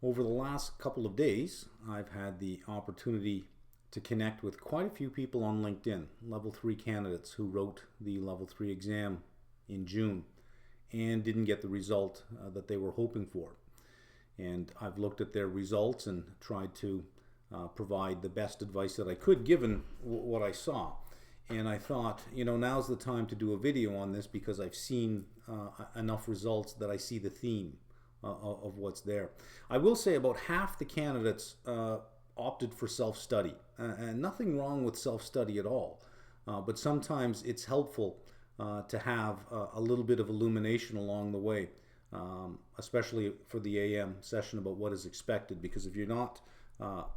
Over the last couple of days, I've had the opportunity to connect with quite a few people on LinkedIn, level 3 candidates who wrote the level 3 exam in June and didn't get the result that they were hoping for. And I've looked at their results and tried to provide the best advice that I could given what I saw. And I thought, now's the time to do a video on this because I've seen enough results that I see the theme of what's there. I will say about half the candidates opted for self-study, and nothing wrong with self-study at all, but sometimes it's helpful to have a little bit of illumination along the way, especially for the AM session about what is expected, because if you're not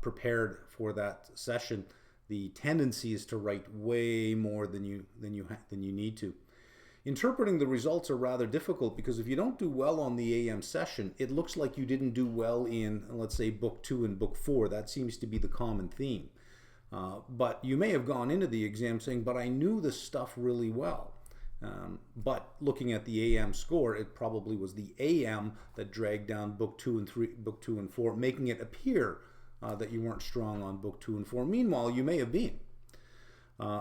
prepared for that session, the tendency is to write way more than you need to. Interpreting the results are rather difficult because if you don't do well on the AM session, it looks like you didn't do well in, let's say, book 2 and book 4. That seems to be the common theme. But you may have gone into the exam saying, but I knew this stuff really well. But looking at the AM score, it probably was the AM that dragged down book 2 and 4, making it appear that you weren't strong on book 2 and 4. Meanwhile, you may have been.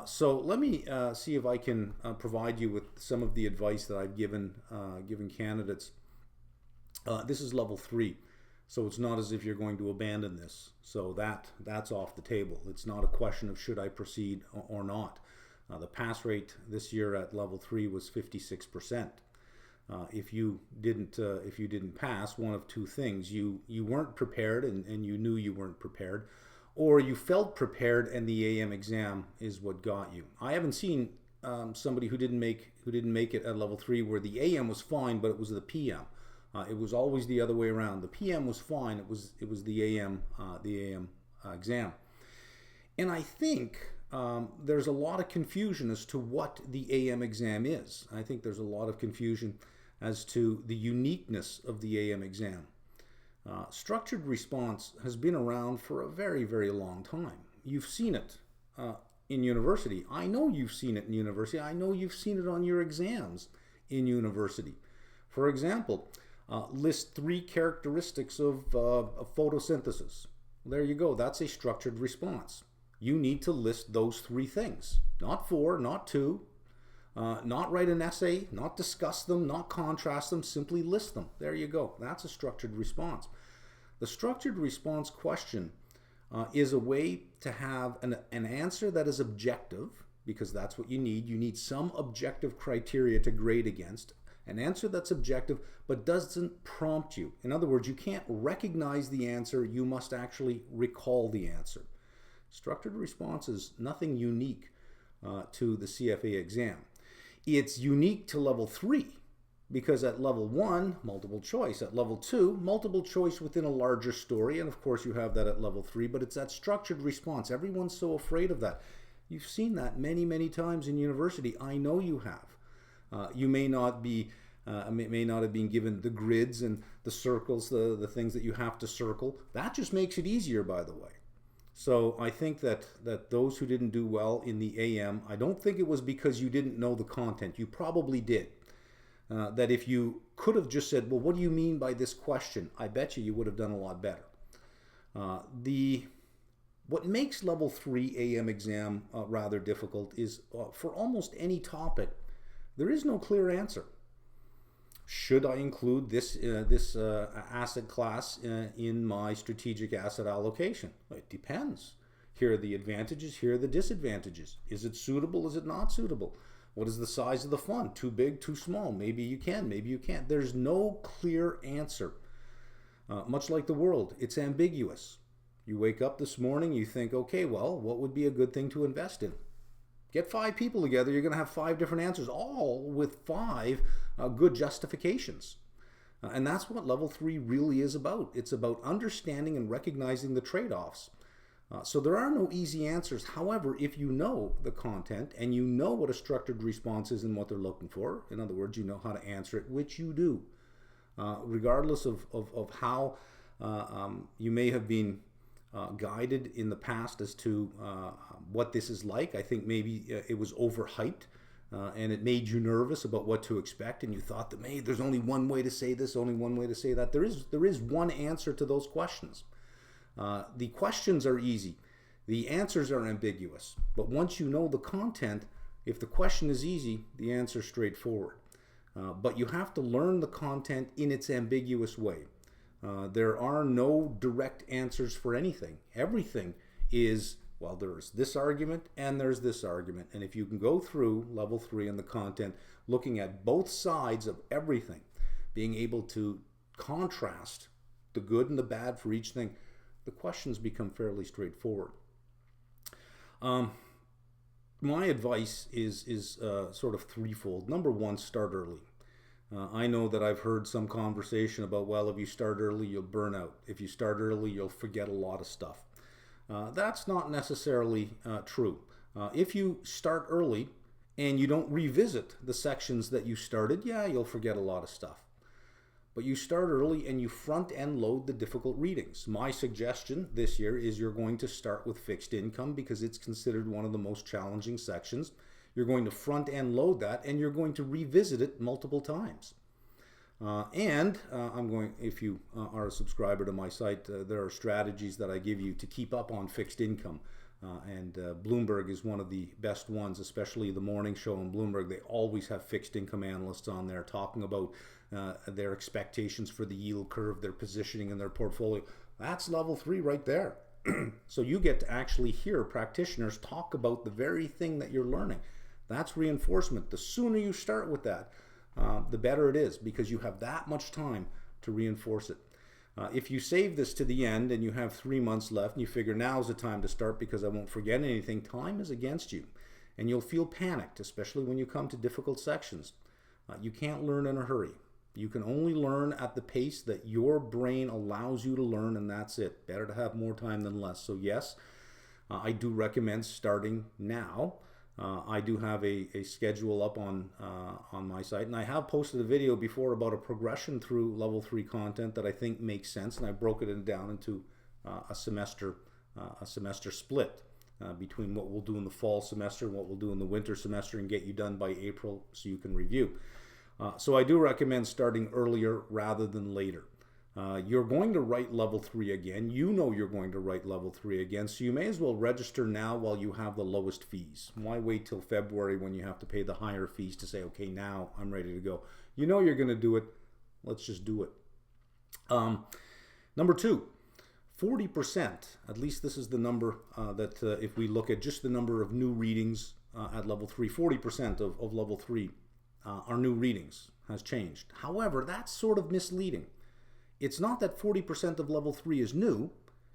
So let me see if I can provide you with some of the advice that I've given candidates. This is level 3, so it's not as if you're going to abandon this. So that's off the table. It's not a question of should I proceed or not. The pass rate this year at level 3 was 56%. If you didn't pass, one of two things: you weren't prepared and you knew you weren't prepared, or you felt prepared and the AM exam is what got you. I haven't seen somebody who didn't make it at level 3 where the AM was fine, but it was the PM. It was always the other way around. The PM was fine. It was the AM exam. And I think there's a lot of confusion as to what the AM exam is. I think there's a lot of confusion as to the uniqueness of the AM exam. Structured response has been around for a very, very long time. You've seen it in university. I know you've seen it in university. I know you've seen it on your exams in university. For example, list 3 characteristics of photosynthesis. There you go. That's a structured response. You need to list those 3 things. Not 4, not 2, not write an essay, not discuss them, not contrast them, simply list them. There you go. That's a structured response. The structured response question is a way to have an answer that is objective, because that's what you need. You need some objective criteria to grade against. An answer that's objective but doesn't prompt you. In other words, you can't recognize the answer. You must actually recall the answer. Structured response is nothing unique to the CFA exam. It's unique to level 3 because at level 1, multiple choice. At level 2, multiple choice within a larger story. And of course you have that at level 3, but it's that structured response. Everyone's so afraid of that. You've seen that many, many times in university. I know you have. You may not have been given the grids and the circles, the things that you have to circle. That just makes it easier, by the way. So I think that those who didn't do well in the AM, I don't think it was because you didn't know the content. You probably did. That if you could have just said, well, what do you mean by this question? I bet you would have done a lot better. What makes level 3 AM exam rather difficult is for almost any topic, there is no clear answer. Should I include this asset class in my strategic asset allocation? It depends. Here are the advantages, here are the disadvantages. Is it suitable, is it not suitable? What is the size of the fund? Too big, too small? Maybe you can, maybe you can't. There's no clear answer. Much like the world, it's ambiguous. You wake up this morning, you think, okay, well, what would be a good thing to invest in? Get 5 people together, you're going to have 5 different answers, all with 5 good justifications. And that's what level 3 really is about. It's about understanding and recognizing the trade-offs. So there are no easy answers. However, if you know the content and you know what a structured response is and what they're looking for, in other words, you know how to answer it, which you do, regardless of how you may have been guided in the past as to what this is like. I think maybe it was overhyped and it made you nervous about what to expect, and you thought that, hey, there's only one way to say this, only one way to say that. There is one answer to those questions. The questions are easy. The answers are ambiguous. But once you know the content, if the question is easy, the answer is straightforward. But you have to learn the content in its ambiguous way. There are no direct answers for anything. Everything is, well, there's this argument and there's this argument. And if you can go through level 3 and the content, looking at both sides of everything, being able to contrast the good and the bad for each thing, the questions become fairly straightforward. My advice is sort of threefold. Number one, start early. I know that I've heard some conversation about, well, if you start early, you'll burn out. If you start early, you'll forget a lot of stuff. That's not necessarily true. If you start early and you don't revisit the sections that you started, yeah, you'll forget a lot of stuff. But you start early and you front end load the difficult readings. My suggestion this year is you're going to start with fixed income because it's considered one of the most challenging sections. You're going to front end load that and you're going to revisit it multiple times. If you are a subscriber to my site, there are strategies that I give you to keep up on fixed income. Bloomberg is one of the best ones, especially the morning show on Bloomberg. They always have fixed income analysts on there talking about their expectations for the yield curve, their positioning in their portfolio. That's level 3 right there. So you get to actually hear practitioners talk about the very thing that you're learning. That's reinforcement. The sooner you start with that, the better it is, because you have that much time to reinforce it. If you save this to the end and you have 3 months left and you figure now's the time to start because I won't forget anything, time is against you. And you'll feel panicked, especially when you come to difficult sections. You can't learn in a hurry. You can only learn at the pace that your brain allows you to learn, and that's it. Better to have more time than less. So yes, I do recommend starting now. I do have a schedule up on my site, and I have posted a video before about a progression through level 3 content that I think makes sense, and I broke it down into a semester split between what we'll do in the fall semester and what we'll do in the winter semester, and get you done by April so you can review. So I do recommend starting earlier rather than later. You're going to write level 3 again. You know you're going to write level 3 again, so you may as well register now while you have the lowest fees. Why wait till February when you have to pay the higher fees to say, okay, now I'm ready to go? You know you're going to do it. Let's just do it. Number 2, 40%, at least this is the number that if we look at just the number of new readings at level 3, 40% of level 3 are new readings, has changed. However, that's sort of misleading. It's not that 40% of level 3 is new,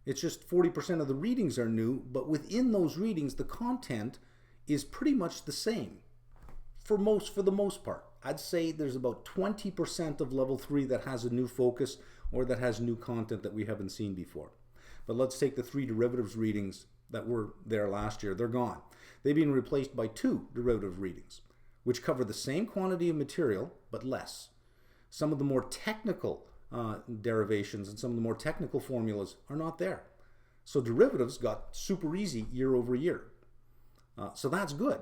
it's just 40% of the readings are new, but within those readings, the content is pretty much the same for the most part. I'd say there's about 20% of level 3 that has a new focus or that has new content that we haven't seen before. But let's take the 3 derivatives readings that were there last year. They're gone. They've been replaced by 2 derivative readings, which cover the same quantity of material, but less. Some of the more technical derivations and some of the more technical formulas are not there. So derivatives got super easy year over year. So that's good.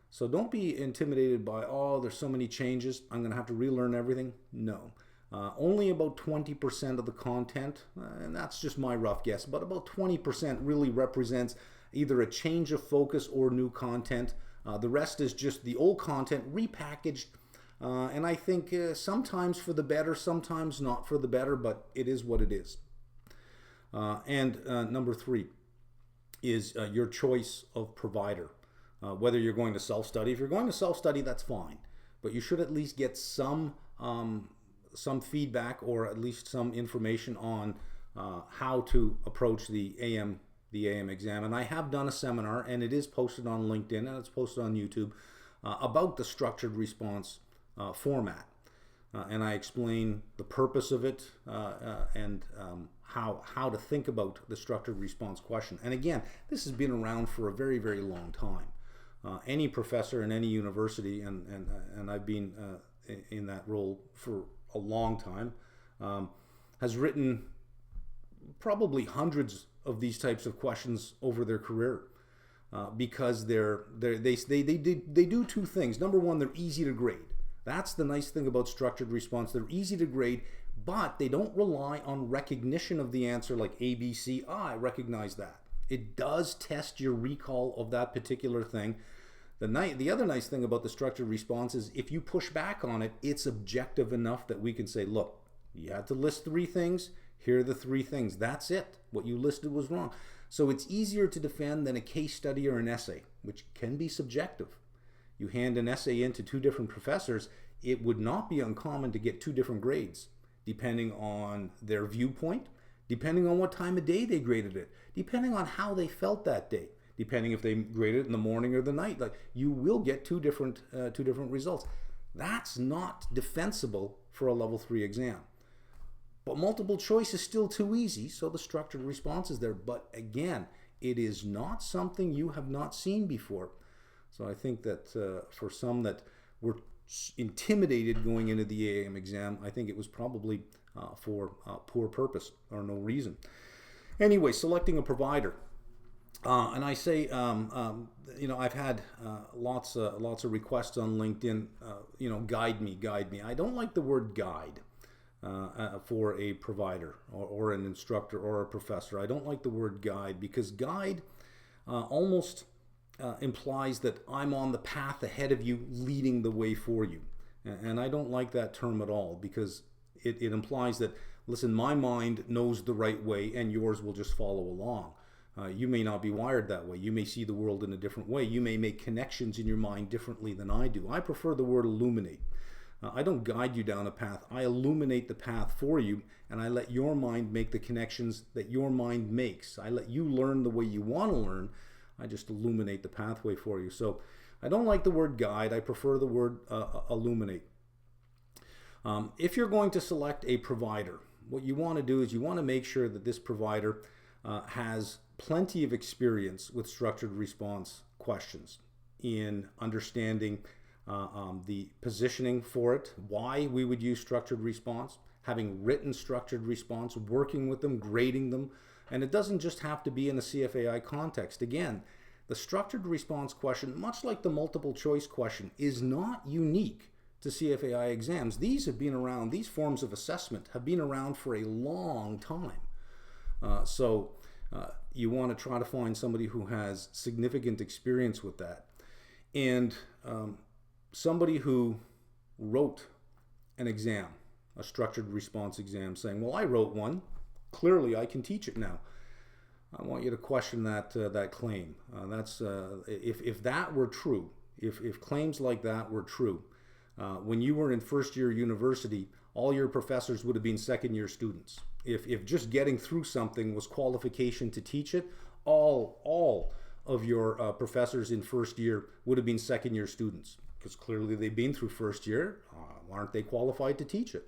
So don't be intimidated by, oh, there's so many changes, I'm going to have to relearn everything. No. Only about 20% of the content, and that's just my rough guess, but about 20% really represents either a change of focus or new content. The rest is just the old content repackaged, and I think sometimes for the better, sometimes not for the better, but it is what it is. Number 3 is your choice of provider. Whether you're going to self-study. If you're going to self-study, that's fine, but you should at least get some feedback or at least some information on how to approach the AM exam. And I have done a seminar, and it is posted on LinkedIn and it's posted on YouTube about the structured response format. And I explain the purpose of it and how to think about the structured response question. And again, this has been around for a very, very long time. Any professor in any university, and I've been in that role for a long time, has written probably hundreds of these types of questions over their career. because they do two things. Number one, they're easy to grade. That's the nice thing about structured response. They're easy to grade, but they don't rely on recognition of the answer like A, B, C. I recognize that. It does test your recall of that particular thing. The other nice thing about the structured response is if you push back on it, it's objective enough that we can say, look, you had to list 3 things. Here are the 3 things. That's it. What you listed was wrong. So it's easier to defend than a case study or an essay, which can be subjective. You hand an essay in to 2 different professors, it would not be uncommon to get 2 different grades, depending on their viewpoint, depending on what time of day they graded it, depending on how they felt that day, depending if they graded it in the morning or the night. Like, you will get two different results. That's not defensible for a level 3 exam. But multiple choice is still too easy, so the structured response is there. But again, it is not something you have not seen before. So I think that for some that were intimidated going into the AAM exam, I think it was probably for poor purpose or no reason. Anyway, selecting a provider. And I say, I've had lots of requests on LinkedIn, guide me. I don't like the word guide for a provider or an instructor or a professor. I don't like the word guide because guide almost implies that I'm on the path ahead of you, leading the way for you. And I don't like that term at all because it implies that, listen, my mind knows the right way and yours will just follow along. You may not be wired that way. You may see the world in a different way. You may make connections in your mind differently than I do. I prefer the word illuminate. I don't guide you down a path. I illuminate the path for you, and I let your mind make the connections that your mind makes. I let you learn the way you want to learn. I just illuminate the pathway for you. So I don't like the word guide. I prefer the word illuminate. If you're going to select a provider, what you want to do is you want to make sure that this provider has plenty of experience with structured response questions in understanding the positioning for it, why we would use structured response, having written structured response, working with them, grading them. And it doesn't just have to be in a CFAI context. Again, the structured response question, much like the multiple choice question, is not unique to CFAI exams. These have been around, these forms of assessment have been around for a long time. So you want to try to find somebody who has significant experience with that. And somebody who wrote an exam, a structured response exam, saying, well, I wrote one, clearly I can teach it now. I want you to question that claim. If that were true, if claims like that were true, when you were in first year university, all your professors would have been second year students. If just getting through something was qualification to teach it, all of your professors in first year would have been second year students, because clearly they've been through first year. Aren't they qualified to teach it?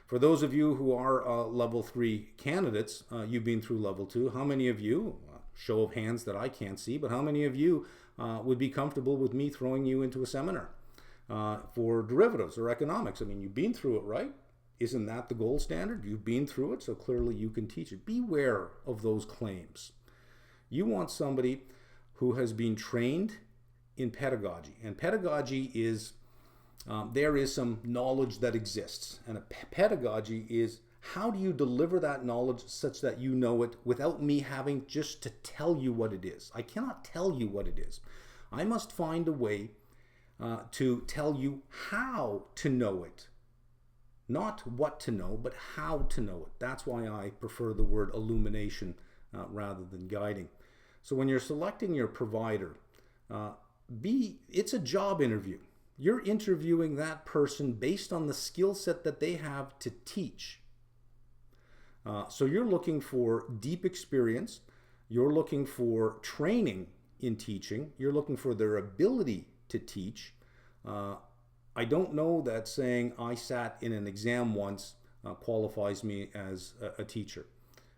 For those of you who are level 3 candidates, you've been through level 2. How many of you, show of hands that I can't see, but how many of you would be comfortable with me throwing you into a seminar for derivatives or economics? I mean, you've been through it, right? Isn't that the gold standard? You've been through it, so clearly you can teach it. Beware of those claims. You want somebody who has been trained in pedagogy. And pedagogy is, there is some knowledge that exists. And a pedagogy is, how do you deliver that knowledge such that you know it without me having just to tell you what it is? I cannot tell you what it is. I must find a way to tell you how to know it. Not what to know, but how to know it. That's why I prefer the word illumination rather than guiding. So when you're selecting your provider, it's a job interview. You're interviewing that person based on the skill set that they have to teach. So you're looking for deep experience. You're looking for training in teaching. You're looking for their ability to teach. I don't know that saying I sat in an exam once qualifies me as a teacher.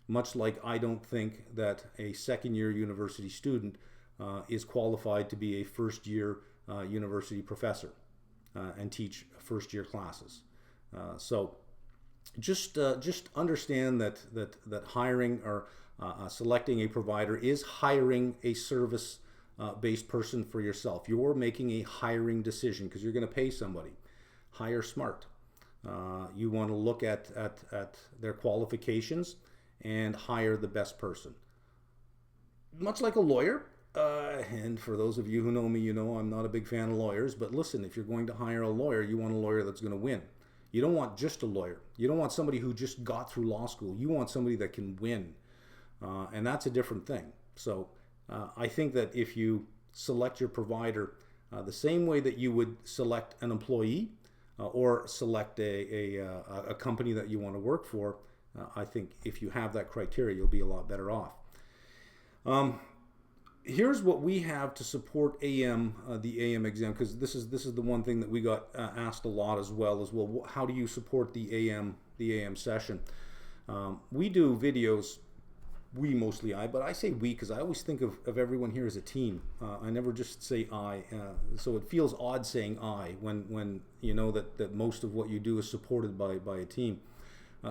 Much like I don't think that a second year university student is qualified to be a first year university professor and teach first year classes. So just understand that hiring or selecting a provider is hiring a service based person for yourself. You're making a hiring decision because you're going to pay somebody. Hire smart. You want to look at their qualifications and hire the best person. Much like a lawyer, and for those of you who know me, you know I'm not a big fan of lawyers, but listen, if you're going to hire a lawyer, you want a lawyer that's going to win. You don't want just a lawyer. You don't want somebody who just got through law school. You want somebody that can win, and that's a different thing. So I think that if you select your provider the same way that you would select an employee or select a company that you want to work for, I think if you have that criteria, you'll be a lot better off. Here's what we have to support the AM exam, because this is the one thing that we got asked a lot as well. How do you support the AM session? We do videos. Mostly but I say we because I always think of everyone here as a team. I never just say I, so it feels odd saying I when you know that most of what you do is supported by a team.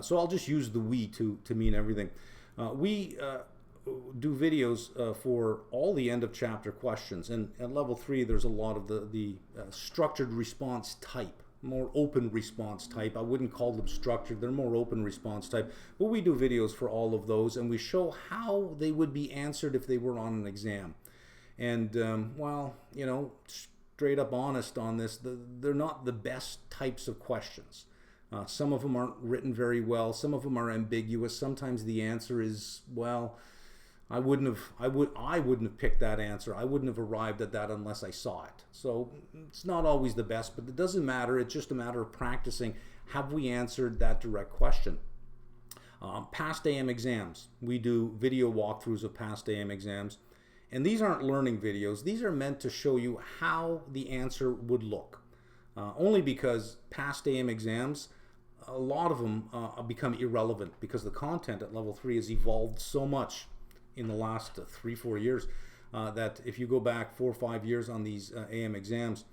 So I'll just use the we to mean everything. We do videos for all the end of chapter questions, and at level 3 there's a lot of the structured response type, more open response type. I wouldn't call them structured, they're more open response type, but we do videos for all of those, and we show how they would be answered if they were on an exam. And well, you know, straight up honest on this, they're not the best types of questions. Some of them aren't written very well, some of them are ambiguous, sometimes the answer is, well, I wouldn't have picked that answer. I wouldn't have arrived at that unless I saw it. So it's not always the best, but it doesn't matter. It's just a matter of practicing. Have we answered that direct question? Past AM exams. We do video walkthroughs of past AM exams. And these aren't learning videos. These are meant to show you how the answer would look. Only because past AM exams, a lot of them become irrelevant because the content at level 3 has evolved so much in the last 3-4 years that if you go back 4 or 5 years on these AM exams,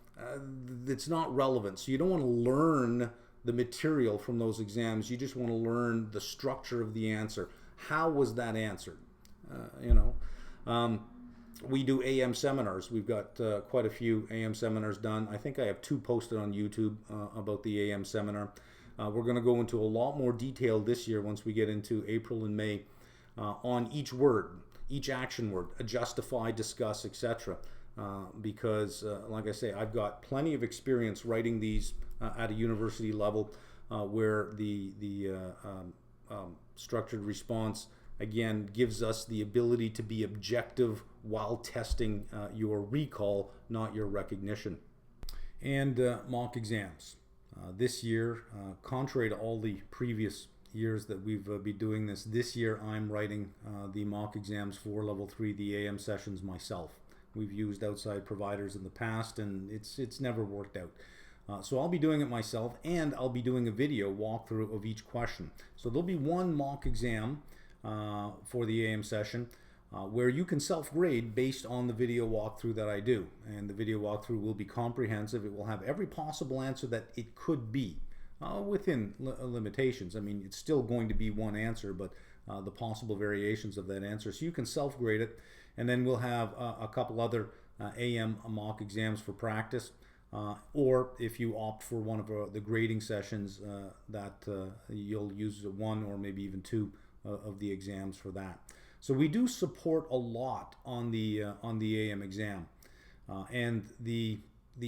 it's not relevant. So you don't want to learn the material from those exams. You just want to learn the structure of the answer. How was that answered? We do AM seminars. We've got quite a few AM seminars done. I think I have 2 posted on YouTube about the AM seminar. We're going to go into a lot more detail this year once we get into April and May on each word, each action word, justify, discuss, etc. Because, like I say, I've got plenty of experience writing these at a university level where the structured response, again, gives us the ability to be objective while testing your recall, not your recognition. And mock exams. This year, contrary to all the previous years that we've been doing this year I'm writing the mock exams for level 3, the AM sessions myself. We've used outside providers in the past and it's never worked out. So I'll be doing it myself, and I'll be doing a video walkthrough of each question. So there'll be one mock exam for the AM session where you can self-grade based on the video walkthrough that I do. And the video walkthrough will be comprehensive. It will have every possible answer that it could be. Within limitations. I mean, it's still going to be one answer, but the possible variations of that answer. So you can self-grade it, and then we'll have a couple other AM mock exams for practice, or if you opt for one of the grading sessions, that you'll use 1 or maybe even 2 of the exams for that. So we do support a lot on the AM exam, and the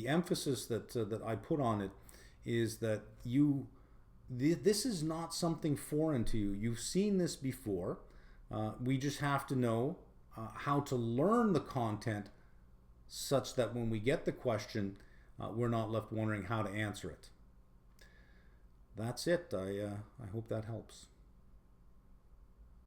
emphasis that I put on it is that this is not something foreign to you. You've seen this before. We just have to know how to learn the content such that when we get the question, we're not left wondering how to answer it. That's it. I hope that helps.